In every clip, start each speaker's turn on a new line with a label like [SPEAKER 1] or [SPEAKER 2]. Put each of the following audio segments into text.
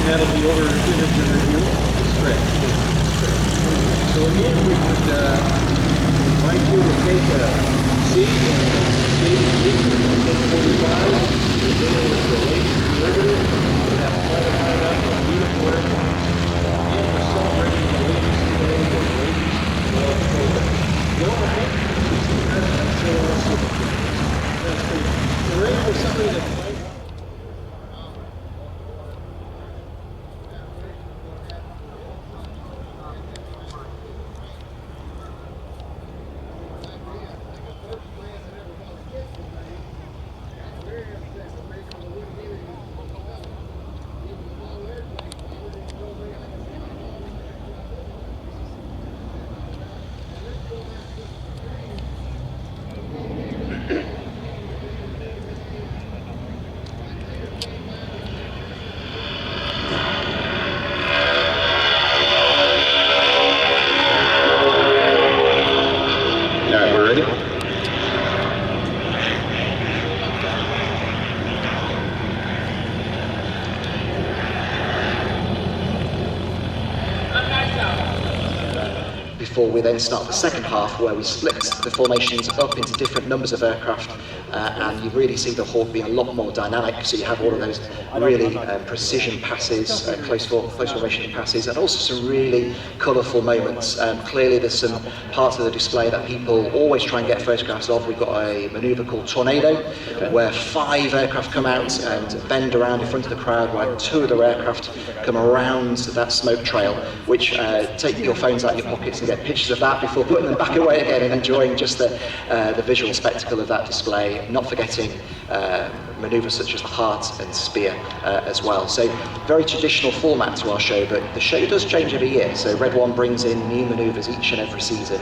[SPEAKER 1] that'll be over image and review. Stretch. So again, we would invite you to take a seat stage 45. The middle is the late derivative. We have flight line up on uniform. And we're celebrating the ladies today, the ladies love program. You know what I mean? We're ready for somebody that might.
[SPEAKER 2] Before we then start the second half, where we split the formations up into different numbers of aircraft, and you really see the Hawk being a lot more dynamic. So you have all of those really precision passes, close formation passes, and also some really colourful moments. Clearly there's some parts of the display that people always try and get photographs of. We've got a manoeuvre called Tornado, where 5 aircraft come out and bend around in front of the crowd, while 2 other aircraft come around that smoke trail, which take your phones out of your pockets and get pictures of that before putting them back away again and enjoying just the visual spectacle of that display, not forgetting manoeuvres such as the Heart and Spear as well. So very traditional format to our show, but the show does change every year. So Red One brings in new manoeuvres each and every season.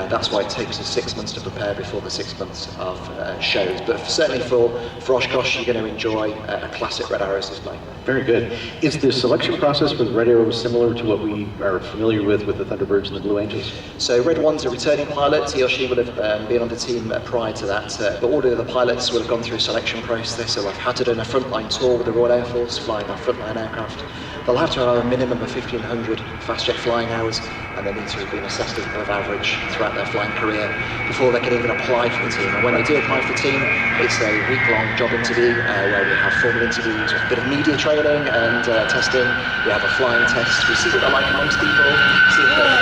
[SPEAKER 2] That's why it takes us 6 months to prepare before the 6 months of shows. But certainly for Oshkosh, you're going to enjoy a classic Red Arrows display.
[SPEAKER 3] Very good. Is the selection process with Red Arrows similar to what we are familiar with the Thunderbirds and the Blue Angels?
[SPEAKER 2] So Red One's a returning pilot. He or she would have been on the team prior to that, but all of the pilots will have gone through a selection process. So I've had to do a frontline tour with the Royal Air Force, flying our frontline aircraft. They'll have to have a minimum of 1,500 fast jet flying hours, and they need to have been assessed as above average throughout their flying career before they can even apply for the team. And when they do apply for the team, it's a week-long job interview where we have formal interviews with a bit of media training and testing. We have a flying test. We see what they're like amongst people, see if they're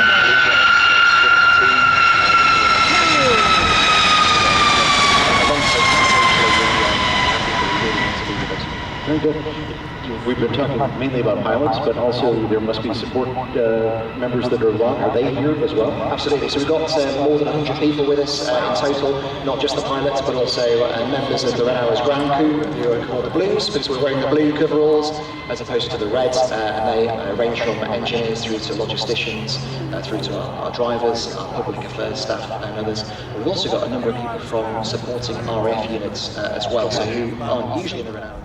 [SPEAKER 3] Very good. We've been talking mainly about pilots, but also there must be support members that are along. Are they here as well?
[SPEAKER 2] Absolutely. So we've got more than 100 people with us in total, not just the pilots, but also members of the Red Arrows ground crew, who are called the Blues, because we're wearing the blue coveralls as opposed to the red, and they range from engineers through to logisticians, through to our drivers, our public affairs staff, and others. We've also got a number of people from supporting RAF units as well, so who aren't usually in the Red Arrows.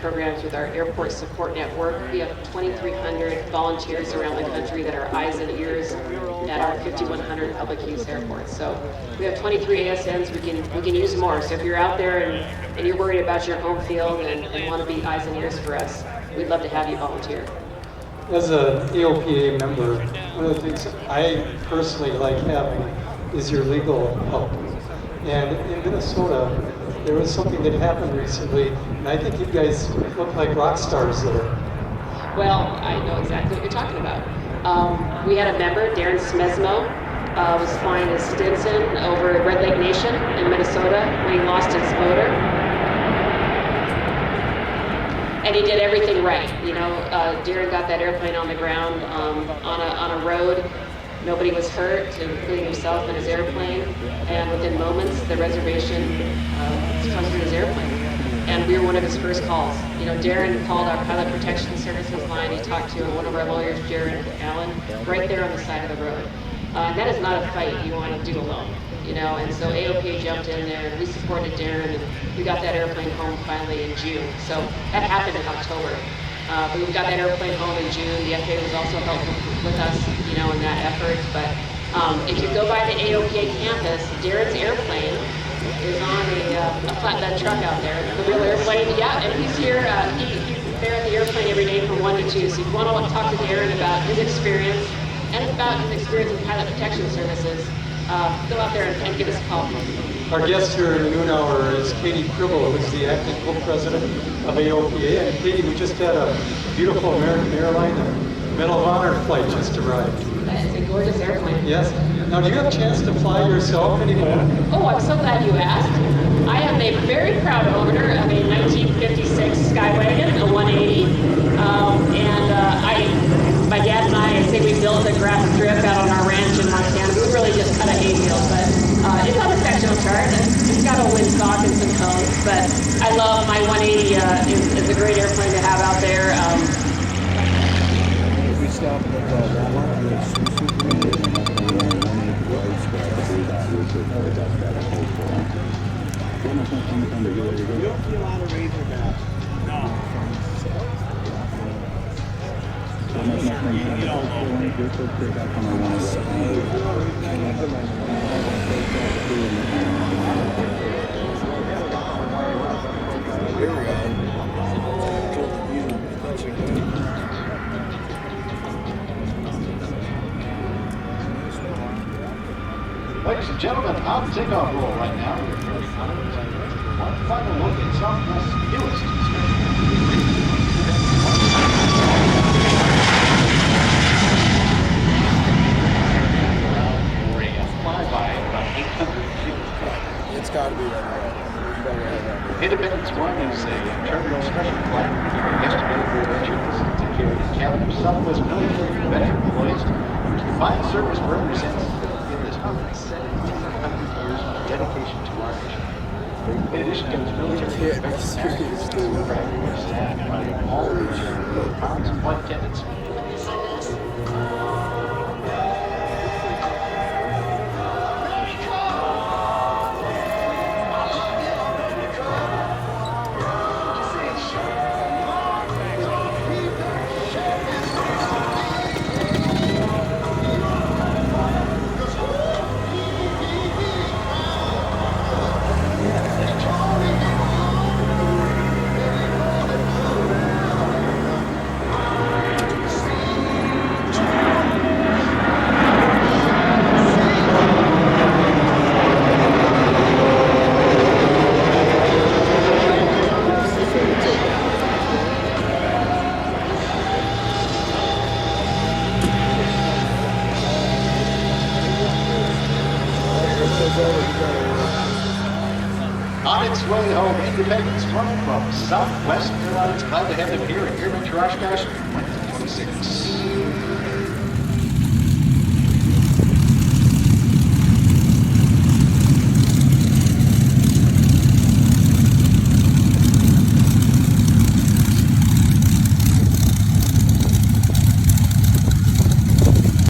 [SPEAKER 4] programs with our airport support network. We have 2,300 volunteers around the country that are eyes and ears at our 5,100 public use airports. So we have 23 ASNs. We can use more. So if you're out there and you're worried about your home field and want to be eyes and ears for us, we'd love to have you volunteer.
[SPEAKER 5] As an AOPA member, one of the things I personally like having is your legal help. And in Minnesota, there was something that happened recently, and I think you guys look like rock stars there.
[SPEAKER 4] Well, I know exactly what you're talking about. We had a member, Darren Smesmo, was flying his Stinson over Red Lake Nation in Minnesota when he lost his motor. And he did everything right. You know, Darren got that airplane on the ground on a road. Nobody was hurt, including himself and his airplane. And within moments, the reservation comes to his airplane. And we were one of his first calls. You know, Darren called our pilot protection services line. He talked to one of our lawyers, Jared Allen, right there on the side of the road. And that is not a fight you want to do alone. You know, and so AOPA jumped in there, and we supported Darren, and we got that airplane home finally in June. So that happened in October. But we got that airplane home in June. The FAA was also helpful with us, you know, in that effort. But if you go by the AOPA campus, Darren's airplane is on a flatbed truck out there, the real airplane. Yeah, and he's here. He's there at the airplane every day from 1 to 2. So if you want to talk to Darren about his experience and about his experience in pilot protection services, go out there and give us a call.
[SPEAKER 5] Our guest here in noon hour is Katie Cribble, who's the acting co-president of AOPA. And Katie, we just had a beautiful American airline Medal of Honor flight just arrived.
[SPEAKER 4] It's a gorgeous airplane.
[SPEAKER 5] Yes. Now, do you have a chance to fly yourself anymore?
[SPEAKER 4] Oh, I'm so glad you asked. I am a very proud owner of a 1956 Skywagon, a 180. My dad and I say we built a grass strip out on our ranch in Montana. We really just cut a hay deal, but it's on the sectional chart. It's got a windsock and some cones, but I love my 180. It's a great airplane to have out there.
[SPEAKER 6] We stopped at Walmart with You don't see a lot of Razorbacks. No.
[SPEAKER 3] Ladies and gentlemen, on the takeoff roll right now. One final look at Southwest's newest
[SPEAKER 6] It's got to be right.
[SPEAKER 3] Independence One is a terminal special flight yesterday for veterans to carry the cabin of Southwest military veteran employees whose combined service represents in this 170 years of dedication to our nation. In addition to his military veterans, staffed by all of the pilots and flight attendants. On its way home, Independence running from Southwest Airlines. Glad to have them here at Airventure Oshkosh 2026.